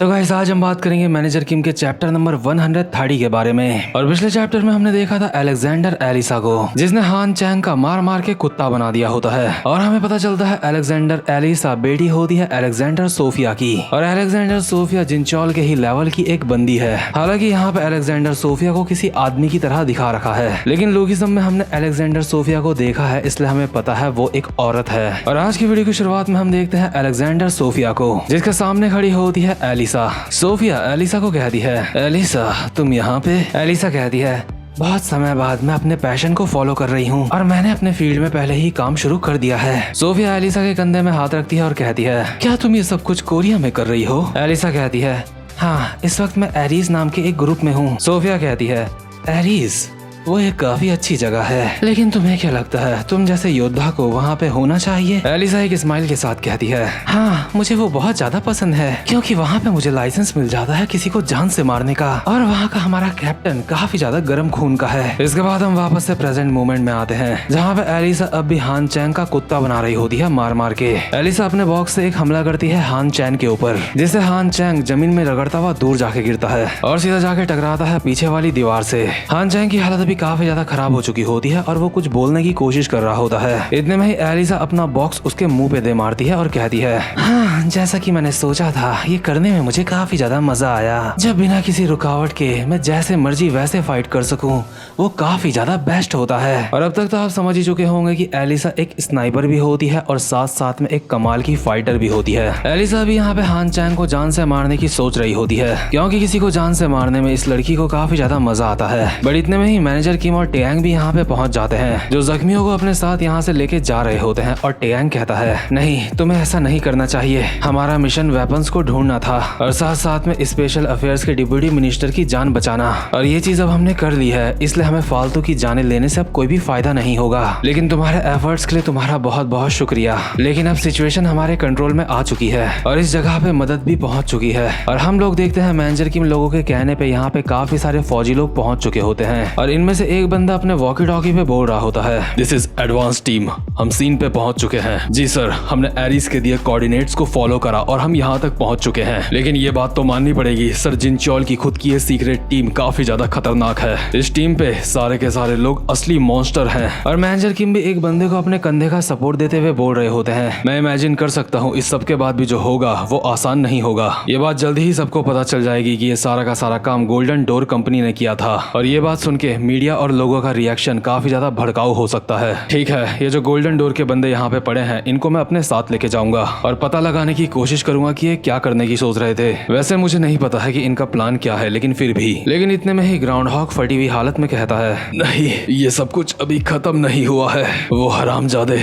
तो गाइस आज हम बात करेंगे मैनेजर किम के चैप्टर नंबर 130 के बारे में। और पिछले चैप्टर में हमने देखा था अलेक्जेंडर एलिसा को, जिसने हान चैंग का मार मार के कुत्ता बना दिया होता है। और हमें पता चलता है अलेक्जेंडर एलिसा बेटी होती है अलेक्जेंडर सोफिया की, और अलेक्जेंडर सोफिया जिनचौल के ही लेवल की एक बंदी है। हालांकि यहाँ पे अलेक्जेंडर सोफिया को किसी आदमी की तरह दिखा रखा है, लेकिन लोगिज्म में हमने अलेक्जेंडर सोफिया को देखा है, इसलिए हमें पता है वो एक औरत है। और आज की वीडियो की शुरुआत में हम देखते हैं अलेक्जेंडर सोफिया को, जिसके सामने खड़ी होती है एलिसा। सोफिया एलिसा को कहती है, एलिसा तुम यहाँ पे? एलिसा कहती है, बहुत समय बाद मैं अपने पैशन को फॉलो कर रही हूँ और मैंने अपने फील्ड में पहले ही काम शुरू कर दिया है। सोफिया एलिसा के कंधे में हाथ रखती है और कहती है, क्या तुम ये सब कुछ कोरिया में कर रही हो? एलिसा कहती है, हाँ इस वक्त मैं एरीज नाम के एक ग्रुप में हूँ। सोफिया कहती है, एरीज वो एक काफी अच्छी जगह है, लेकिन तुम्हें क्या लगता है तुम जैसे योद्धा को वहाँ पे होना चाहिए? एलिसा एक स्माइल के साथ कहती है, हाँ मुझे वो बहुत ज्यादा पसंद है, क्योंकि वहाँ पे मुझे लाइसेंस मिल जाता है किसी को जान से मारने का, और वहाँ का हमारा कैप्टन काफी ज्यादा गर्म खून का है। इसके बाद हम वापस से प्रेजेंट मोमेंट में आते हैं, जहाँ पे एलिसा अब भी हान चैंग का कुत्ता बना रही होती है मार मार के। एलिसा अपने बॉक्स से एक हमला करती है हान चैंग के ऊपर, जिससे हान चैंग जमीन में रगड़ता हुआ दूर जाके गिरता है और सीधा जाके टकराता है पीछे वाली दीवार से। हान चैंग की हालत काफी ज्यादा खराब हो चुकी होती है और वो कुछ बोलने की कोशिश कर रहा होता है। इतने में ही एलिसा अपना बॉक्स उसके मुंह पे दे मारती है और कहती है, हाँ जैसा कि मैंने सोचा था, ये करने में मुझे काफी ज्यादा मजा आया। जब बिना किसी रुकावट के मैं जैसे मर्जी वैसे फाइट कर सकूं, वो काफी ज्यादा बेस्ट होता है। और अब तक तो आप समझ ही चुके होंगे कि एलिसा एक स्नाइपर भी होती है और साथ साथ में एक कमाल की फाइटर भी होती है। एलिसा भी यहाँ पे हान चैंग को जान से मारने की सोच रही होती है, क्योंकि किसी को जान से मारने में इस लड़की को काफी ज्यादा मजा आता है। बट इतने में ही मैनेजर किम और टेयांग भी यहाँ पे पहुंच जाते हैं, जो जख्मियों को अपने साथ यहाँ से लेके जा रहे होते हैं। और टेयांग कहता है, नहीं तुम्हें ऐसा नहीं करना चाहिए, हमारा मिशन वेपन्स को ढूंढना था और साथ साथ में स्पेशल अफेयर्स के डिप्टी मिनिस्टर की जान बचाना, और ये चीज अब हमने कर ली है, इसलिए हमें फालतू की जाने लेने से अब कोई भी फायदा नहीं होगा। लेकिन तुम्हारे एफर्ट्स के लिए तुम्हारा बहुत बहुत शुक्रिया, लेकिन अब सिचुएशन हमारे कंट्रोल में आ चुकी है और इस जगह पे मदद भी पहुंच चुकी है। और हम लोग देखते हैं मैनेजर किम लोगों के कहने पे यहाँ पे काफी सारे फौजी लोग पहुंच चुके होते हैं, और इनमें से एक बंदा अपने वॉकी टॉकी पे बोल रहा होता है, दिस इज एडवांस टीम, हम सीन पे पहुंच चुके हैं। जी सर, हमने एरिस के दिए कोऑर्डिनेट्स को फॉलो करा और हम यहाँ तक पहुंच चुके हैं, लेकिन ये बात तो माननी पड़ेगी सर, जिनचौल की खुद की ये सीक्रेट टीम काफी ज्यादा खतरनाक है। इस टीम पे सारे के सारे लोग असली मॉन्स्टर हैं। और मैनेजर किम भी एक बंदे को अपने कंधे का सपोर्ट देते हुए बोल रहे होते हैं, मैं इमेजिन कर सकता हूँ इस सब के बाद भी जो होगा वो आसान नहीं होगा। ये बात जल्दी ही सबको पता चल जाएगी कि ये सारा का सारा काम गोल्डन डोर कंपनी ने किया था। और ये बात सुन के मीडिया और लोगों का रिएक्शन काफी ज्यादा भड़काऊ हो सकता है। ठीक है, ये जो गोल्डन डोर के बंदे यहाँ पे पड़े हैं, इनको मैं अपने साथ लेके जाऊंगा और पता लगाने की कोशिश करूंगा कि ये क्या करने की सोच रहे थे। वैसे मुझे नहीं पता है कि इनका प्लान क्या है, लेकिन फिर भी। लेकिन इतने में ही ग्राउंड हॉक फटी हुई हालत में कहता है, नहीं ये सब कुछ अभी खत्म नहीं हुआ है। वो हरामजादे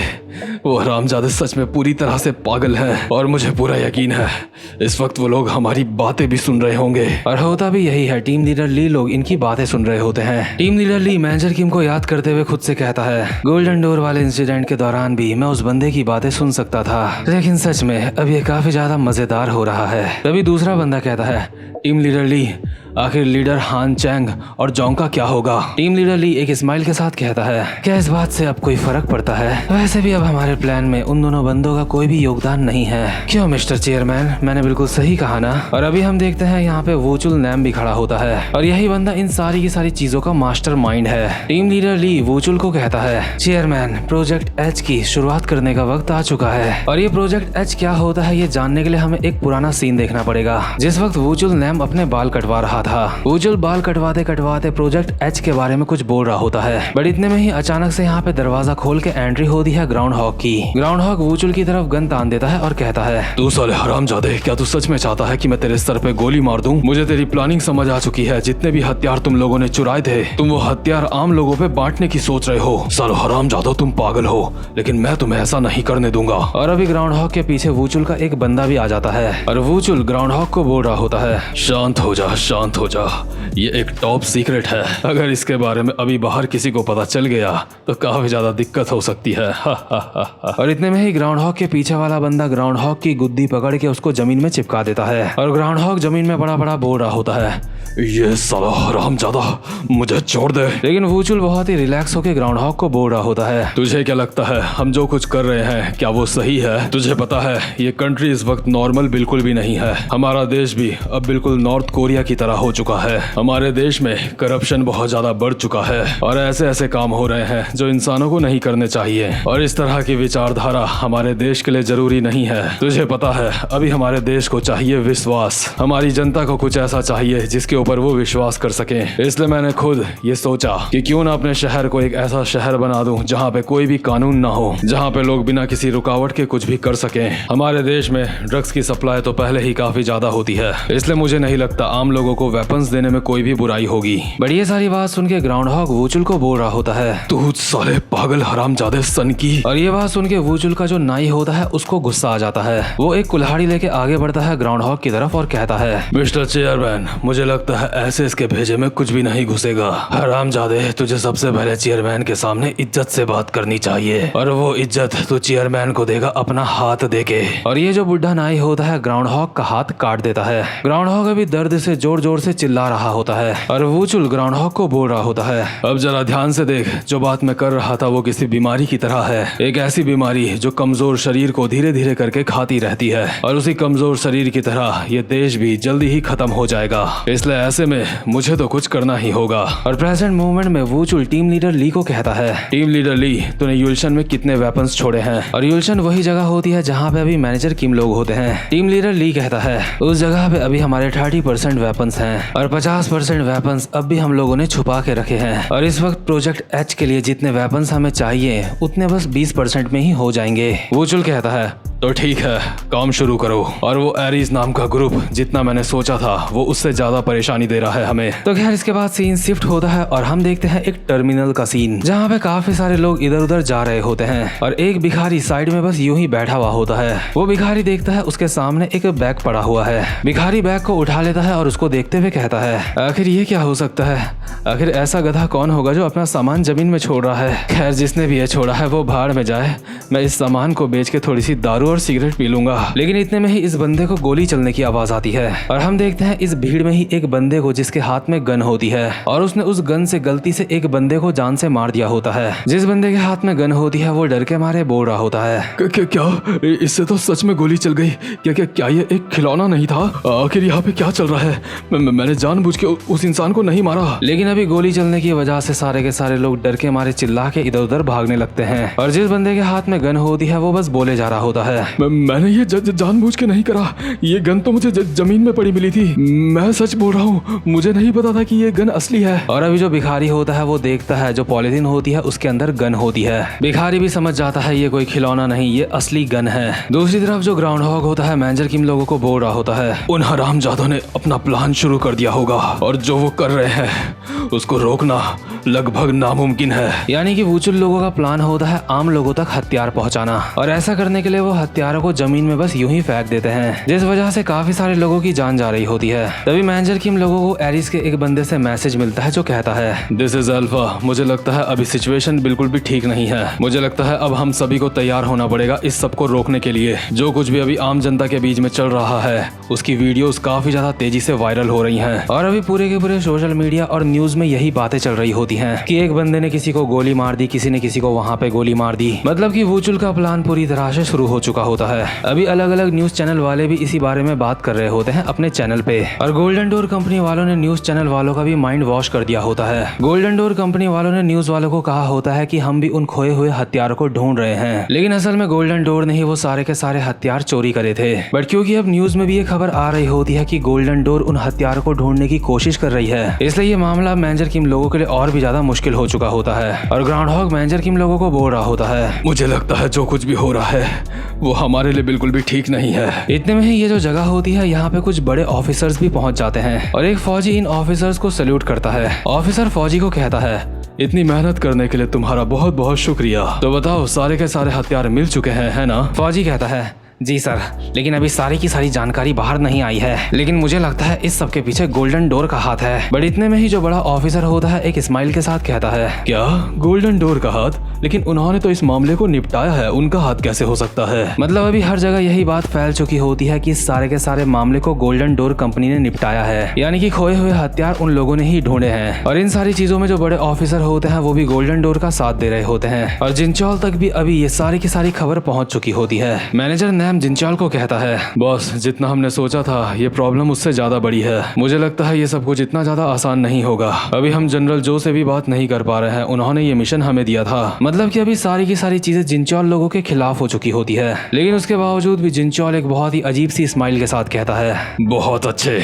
सच में पूरी तरह से पागल हैं और मुझे पूरा यकीन है इस वक्त वो लोग हमारी बातें भी सुन रहे होंगे। और होता भी यही है, टीम लीडर ली लोग इनकी बातें सुन रहे होते हैं। टीम लीडर ली मैनेजर किम को याद करते हुए खुद से कहता है, गोल्डन डोर वाले इंसिडेंट के दौरान भी मैं उस बंदे की बातें सुन सकता था, लेकिन सच में अब ये काफी ज्यादा मजेदार हो रहा है। तभी दूसरा बंदा कहता है, टीम लीडर ली, आखिर लीडर हान चैंग और जोंग का क्या होगा? टीम लीडर ली एक स्माइल के साथ कहता है, क्या इस बात से अब कोई फर्क पड़ता है? वैसे भी अब हमारे प्लान में उन दोनों बंदों का कोई भी योगदान नहीं है। क्यों मिस्टर चेयरमैन, मैंने बिल्कुल सही कहा ना? और अभी हम देखते हैं यहाँ पे वोचुल नैम भी खड़ा होता है, और यही बंदा इन सारी की सारी चीजों का मास्टर माइंड है। टीम लीडर ली वोचुल को कहता है, चेयरमैन प्रोजेक्ट एच की शुरुआत करने का वक्त आ चुका है, और ये प्रोजेक्ट एच क्या होता है ये जानने के लिए हमें एक पुराना सीन देखना पड़ेगा, जिस वक्त वोचुल नैम अपने बाल कटवा रहा था। वोचुल बाल कटवाते कटवाते प्रोजेक्ट एच के बारे में कुछ बोल रहा होता है, बट इतने में ही अचानक से यहाँ पे दरवाजा खोल के एंट्री होती है ग्राउंड हॉक की। ग्राउंड हॉक वोचुल की तरफ गन तान देता है और कहता है, तू साले हरामजादे, क्या तू सच में चाहता है कि मैं तेरे सर पे गोली मार दूं? मुझे तेरी प्लानिंग समझ आ चुकी है, जितने भी हथियार तुम लोगों ने चुराए थे, तुम वो हथियार आम लोगों पे बांटने की सोच रहे हो। सालो हरामजादो, तुम पागल हो, लेकिन मैं तुम्हें ऐसा नहीं करने दूंगा। और अभी ग्राउंड हॉक के पीछे वोचुल का एक बंदा भी आ जाता है, और वोचुल ग्राउंड हॉक को बोल रहा होता है, शांत हो जा, शांत हो जा, ये एक टॉप सीक्रेट है, अगर इसके बारे में अभी बाहर किसी को पता चल गया तो काफी ज्यादा दिक्कत हो सकती है। और इतने में ही ग्राउंड हॉक के पीछे वाला बंदा ग्राउंड हॉक की गुद्दी पकड़ के उसको जमीन में चिपका देता है, और ग्राउंड हॉक जमीन में बड़ा बड़ा बोल रहा होता है, ये साला हरामजादा, मुझे छोड़ दे। लेकिन वूचुल बहुत ही रिलैक्स होकर ग्राउंड हॉग को बोल रहा होता है, तुझे क्या लगता है हम जो कुछ कर रहे हैं क्या वो सही है? तुझे पता है ये कंट्री इस वक्त नॉर्मल बिल्कुल भी नहीं है। हमारा देश भी अब बिल्कुल नॉर्थ कोरिया की तरह हो चुका है। हमारे देश में करप्शन बहुत ज्यादा बढ़ चुका है और ऐसे ऐसे काम हो रहे हैं जो इंसानों को नहीं करने चाहिए, और इस तरह की विचारधारा हमारे देश के लिए जरूरी नहीं है। तुझे पता है अभी हमारे देश को चाहिए विश्वास, हमारी जनता को कुछ ऐसा चाहिए जिसके ऊपर वो विश्वास कर सके। इसलिए मैंने खुद ये सोचा कि क्यों ना अपने शहर को एक ऐसा शहर बना दूं जहाँ पे कोई भी कानून ना हो, जहाँ पे लोग बिना किसी रुकावट के कुछ भी कर सकें। हमारे देश में ड्रग्स की सप्लाई तो पहले ही काफी ज्यादा होती है, इसलिए मुझे नहीं लगता आम लोगों को वेपन्स देने में कोई भी बुराई होगी। बट ये सारी बात सुन के ग्राउंड हॉग वूचुल को बोल रहा होता है, तू साले पागल हरामजादे सन की। और ये बात सुन के वूचुल का जो नाई होता है उसको गुस्सा आ जाता है। वो एक कुल्हाड़ी लेके आगे बढ़ता है ग्राउंड हॉग की तरफ और कहता है, मिस्टर चेयरमैन, मुझे लगता है ऐसे इसके भेजे में कुछ भी नहीं घुसेगा। हरामजादे, तुझे सबसे पहले चेयरमैन के सामने इज्जत से बात करनी चाहिए, और वो इज्जत तू चेयरमैन को देगा अपना हाथ देके। और ये जो बुढ़ा नाई होता है ग्राउंड हॉग का हाथ काट देता है। ग्राउंड हॉग अभी दर्द से जोर जोर से चिल्ला रहा होता है और वूचुल ग्राउंड हॉग को बोल रहा होता है, अब जरा ध्यान से देख, जो बात मैं कर रहा था वो किसी बीमारी की तरह है। एक ऐसी बीमारी जो कमजोर शरीर को धीरे धीरे करके खाती रहती है, और उसी कमजोर शरीर की तरह ये देश भी जल्दी ही खत्म हो जाएगा। इसलिए ऐसे में मुझे तो कुछ करना ही होगा। और प्रेजेंट मूवमेंट में वूचुल टीम लीडर ली को कहता है, टीम लीडर ली, तूने यूल्शन में कितने वेपन्स छोड़े हैं? और यूल्शन वही जगह होती है जहाँ पे अभी मैनेजर किम लोग होते हैं। टीम लीडर ली कहता है, उस जगह पे अभी हमारे 30% वेपन्स हैं और 50% वेपन्स अब भी हम लोगों ने छुपा के रखे हैं, और इस वक्त प्रोजेक्ट एच के लिए जितने वेपन्स हमें चाहिए उतने बस 20% में ही हो जाएंगे। वूचुल कहता है, तो ठीक है, काम शुरू करो। और वो एरीज नाम का ग्रुप जितना मैंने सोचा था वो उससे ज्यादा परेशानी दे रहा है हमें। तो खैर इसके बाद सीन शिफ्ट होता है और हम देखते हैं एक टर्मिनल का सीन जहाँ पे काफी सारे लोग इधर उधर जा रहे होते हैं, और एक भिखारी साइड में बस यूं ही बैठा हुआ होता है। वो भिखारी देखता है उसके सामने एक बैग पड़ा हुआ है। भिखारी बैग को उठा लेता है और उसको देखते हुए कहता है, आखिर ये क्या हो सकता है? आखिर ऐसा गधा कौन होगा जो अपना सामान जमीन में छोड़ रहा है? खैर जिसने भी ये छोड़ा है वो भाड़ में जाए, मैं इस सामान को बेच के थोड़ी सी दारू और सिगरेट पी लूंगा। लेकिन इतने में ही इस बंदे को गोली चलने की आवाज आती है और हम देखते हैं इस भीड़ में ही एक बंदे को जिसके हाथ में गन होती है, और उसने उस गन से गलती से एक बंदे को जान से मार दिया होता है। जिस बंदे के हाथ में गन होती है वो डर के मारे बोल रहा होता है, क्या इससे तो सच में गोली चल गई? क्या ये एक खिलौना नहीं था? आखिर यहाँ पे क्या चल रहा है? मैंने जानबूझ के उस इंसान को नहीं मारा। लेकिन अभी गोली चलने की वजह से सारे के सारे लोग डर के मारे चिल्ला के इधर उधर भागने लगते हैं, और जिस बंदे के हाथ में गन होती है वो बस बोले जा रहा होता है, मैंने ये जानबूझ के नहीं करा, ये गन तो मुझे जमीन में पड़ी मिली थी, मैं सच बोल रहा हूँ, मुझे नहीं पता था कि ये गन असली है। और अभी जो भिखारी होता है वो देखता है जो पॉलिथीन होती है उसके अंदर गन होती है। भिखारी भी समझ जाता है ये कोई खिलौना नहीं, ये असली गन है। दूसरी तरफ जो ग्राउंड हॉग होता है मैनेजर किम लोगों को बोल रहा होता है, उन हरामजादों ने अपना प्लान शुरू कर दिया होगा और जो वो कर रहे हैं उसको रोकना लगभग नामुमकिन है। यानी कि वूचुल लोगों का प्लान होता है आम लोगों तक हथियार पहुंचाना, और ऐसा करने के लिए वो हथियारों को जमीन में बस यूं ही फेंक देते हैं, जिस वजह से काफी सारे लोगों की जान जा रही होती है। तभी मैनेजर किम लोगों को एरिस के एक बंदे से मैसेज मिलता है जो कहता है, दिस इज अल्फा, मुझे लगता है अभी सिचुएशन बिल्कुल भी ठीक नहीं है। मुझे लगता है अब हम सभी को तैयार होना पड़ेगा इस सब को रोकने के लिए। जो कुछ भी अभी आम जनता के बीच में चल रहा है उसकी वीडियोस काफी ज्यादा तेजी से वायरल हो रही हैं, और अभी पूरे के पूरे सोशल मीडिया और न्यूज में यही बातें चल रही होती हैं कि एक बंदे ने किसी को गोली मार दी, किसी ने किसी को वहाँ पे गोली मार दी। मतलब कि वूचुल का प्लान पूरी तरह से शुरू हो चुका होता है। अभी अलग अलग न्यूज चैनल वाले भी इसी बारे में बात कर रहे होते हैं अपने चैनल पे, और गोल्डन डोर कंपनी वालों ने न्यूज चैनल वालों का भी माइंड वॉश कर दिया होता है। गोल्डन डोर कंपनी वालों ने न्यूज वालों को कहा होता है कि हम भी उन खोए हुए हथियारों को ढूंढ रहे हैं, लेकिन असल में गोल्डन डोर ने ही वो सारे के सारे हथियार चोरी करे थे। बट क्योंकि अब न्यूज में भी ये खबर आ रही होती है कि गोल्डन डोर उन हथियारों को ढूंढने की कोशिश कर रही है, इसलिए ये मामला मैनेजर किम लोगों के लिए और भी ज्यादा मुश्किल हो चुका होता है। और ग्राउंड हॉग मैनेजर किम लोगों को बोल रहा होता है, मुझे लगता है जो कुछ भी हो रहा है वो हमारे लिए बिल्कुल भी ठीक नहीं है। इतने में ही ये जो जगह होती है यहाँ पे कुछ बड़े ऑफिसर्स भी पहुंच जाते हैं, और एक फौजी इन ऑफिसर्स को सैल्यूट करता है। ऑफिसर फौजी को कहता है, इतनी मेहनत करने के लिए तुम्हारा बहुत बहुत शुक्रिया। तो बताओ सारे के सारे हथियार मिल चुके हैं, है ना? फौजी कहता है, जी सर, लेकिन अभी सारी की सारी जानकारी बाहर नहीं आई है, लेकिन मुझे लगता है इस सब के पीछे गोल्डन डोर का हाथ है। बट इतने में ही जो बड़ा ऑफिसर होता है एक स्माइल के साथ कहता है, क्या गोल्डन डोर का हाथ? लेकिन उन्होंने तो इस मामले को निपटाया है, उनका हाथ कैसे हो सकता है? मतलब अभी हर जगह यही बात फैल चुकी होती है कि इस सारे के सारे मामले को गोल्डन डोर कंपनी ने निपटाया है, यानी कि खोए हुए हथियार उन लोगों ने ही ढूंढे हैं। और इन सारी चीजों में जो बड़े ऑफिसर होते हैं वो भी गोल्डन डोर का साथ दे रहे होते हैं, और जिंचौल तक भी अभी ये सारी की सारी खबर पहुंच चुकी होती है। मैनेजर नैम जिंचौल को कहता है, बॉस जितना हमने सोचा था ये प्रॉब्लम उससे ज्यादा बड़ी है। मुझे लगता है ये सब कुछ इतना ज्यादा आसान नहीं होगा। अभी हम जनरल जो से भी बात नहीं कर पा रहे हैं, उन्होंने ये मिशन हमें दिया था। मतलब कि अभी सारी की सारी चीजें जिंचौल लोगों के खिलाफ हो चुकी होती है, लेकिन उसके बावजूद भी जिंचौल एक बहुत ही अजीब सी स्माइल के साथ कहता है, बहुत अच्छे,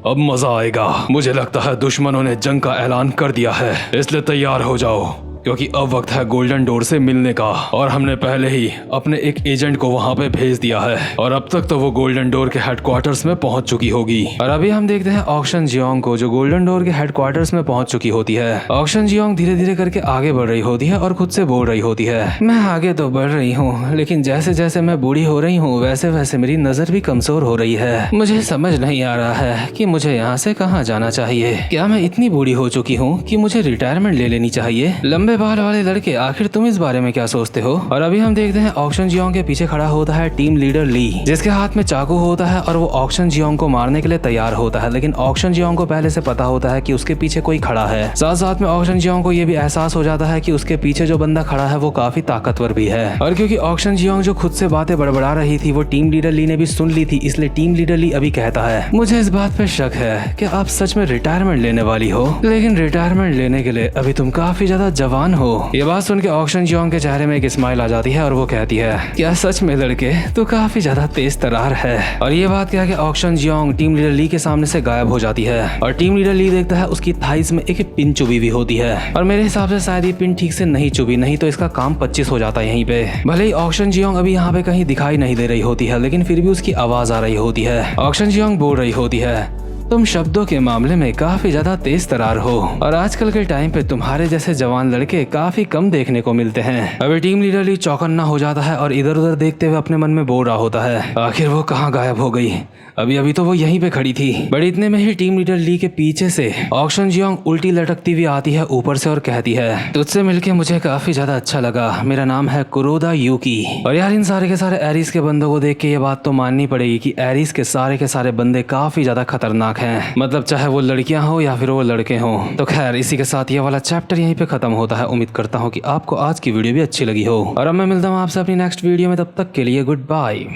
अब मजा आएगा। मुझे लगता है दुश्मनों ने जंग का ऐलान कर दिया है, इसलिए तैयार हो जाओ, क्योंकि अब वक्त है गोल्डन डोर से मिलने का। और हमने पहले ही अपने एक एजेंट को वहां पे भेज दिया है, और अब तक तो वो गोल्डन डोर के हेडक्वार्टर्स में पहुंच चुकी होगी। और अभी हम देखते हैं ऑक्शन जियोंग को, जो गोल्डन डोर के हेडक्वार्टर्स में पहुंच चुकी होती है। ऑक्शन जियोंग धीरे धीरे करके आगे बढ़ रही होती है और खुद से बोल रही होती है, मैं आगे तो बढ़ रही हूँ, लेकिन जैसे जैसे मैं बूढ़ी हो रही हूँ वैसे वैसे मेरी नजर भी कमजोर हो रही है। मुझे समझ नहीं आ रहा है कि मुझे यहाँ से कहाँ जाना चाहिए। क्या मैं इतनी बूढ़ी हो चुकी हूँ कि मुझे रिटायरमेंट ले लेनी चाहिए? लंबे बाल वाले लड़के, आखिर तुम इस बारे में क्या सोचते हो? और अभी हम देखते हैं ऑक्शन जियोंग के पीछे खड़ा होता है टीम लीडर ली, जिसके हाथ में चाकू होता है और वो ऑक्शन जियोंग को मारने के लिए तैयार होता है। लेकिन ऑक्शन जियोंग को पहले से पता होता है कि उसके पीछे कोई खड़ा है। साथ साथ में ऑक्शन जियोंग को ये भी एहसास हो जाता है कि उसके पीछे जो बंदा खड़ा है वो काफी ताकतवर भी है। और क्योंकि ऑक्शन जियोंग जो खुद से बातें बड़बड़ा रही थी वो टीम लीडर ली ने भी सुन ली थी, इसलिए टीम लीडर ली अभी कहता है, मुझे इस बात पे शक है कि आप सच में रिटायरमेंट लेने वाली हो, लेकिन रिटायरमेंट लेने के लिए अभी तुम काफी ज्यादा जवान हो। ये बात सुन के ऑक्शन जियोंग के चेहरे में एक स्माइल आ जाती है और वो कहती है, क्या सच में लड़के तो काफी ज्यादा तेज तरार है। और ये बात कह के ऑक्शन जियोंग टीम लीडर ली के सामने से गायब हो जाती है। और टीम लीडर ली देखता है उसकी थाइस में एक पिन चुभी हुई होती है, और मेरे हिसाब से शायद ये पिन ठीक से नहीं चुभी, नहीं तो इसका काम 25 हो जाता है यहीं पे। भले ही ऑक्शन जियोंग अभी यहाँ पे कहीं दिखाई नहीं दे रही होती है, लेकिन फिर भी उसकी आवाज आ रही होती है। ऑक्शन जियोंग बोल रही होती है, तुम शब्दों के मामले में काफी ज्यादा तेज तरार हो, और आजकल के टाइम पे तुम्हारे जैसे जवान लड़के काफी कम देखने को मिलते हैं। अभी टीम लीडर ली चौकन्ना हो जाता है और इधर उधर देखते हुए अपने मन में बोल रहा होता है, आखिर वो कहाँ गायब हो गई? अभी अभी तो वो यहीं पे खड़ी थी। बट इतने में ही टीम लीडर ली के पीछे से ऑक्शन जियोंग उल्टी लटकती हुई आती है ऊपर से और कहती है, तुझसे मिलके मुझे काफी ज्यादा अच्छा लगा, मेरा नाम है कुरोदा यूकी। और यार इन सारे के सारे एरिस के बंदों को देख के ये बात तो माननी पड़ेगी कि एरिस के सारे बंदे काफी ज्यादा खतरनाक हैं, मतलब चाहे वो लड़कियां हो या फिर वो लड़के हों। तो खैर इसी के साथ ये वाला चैप्टर यहीं पे खत्म होता है। उम्मीद करता हूँ कि आपको आज की वीडियो भी अच्छी लगी हो, और अब मैं मिलता हूँ आपसे अपनी नेक्स्ट वीडियो में, तब तक के लिए गुड बाय।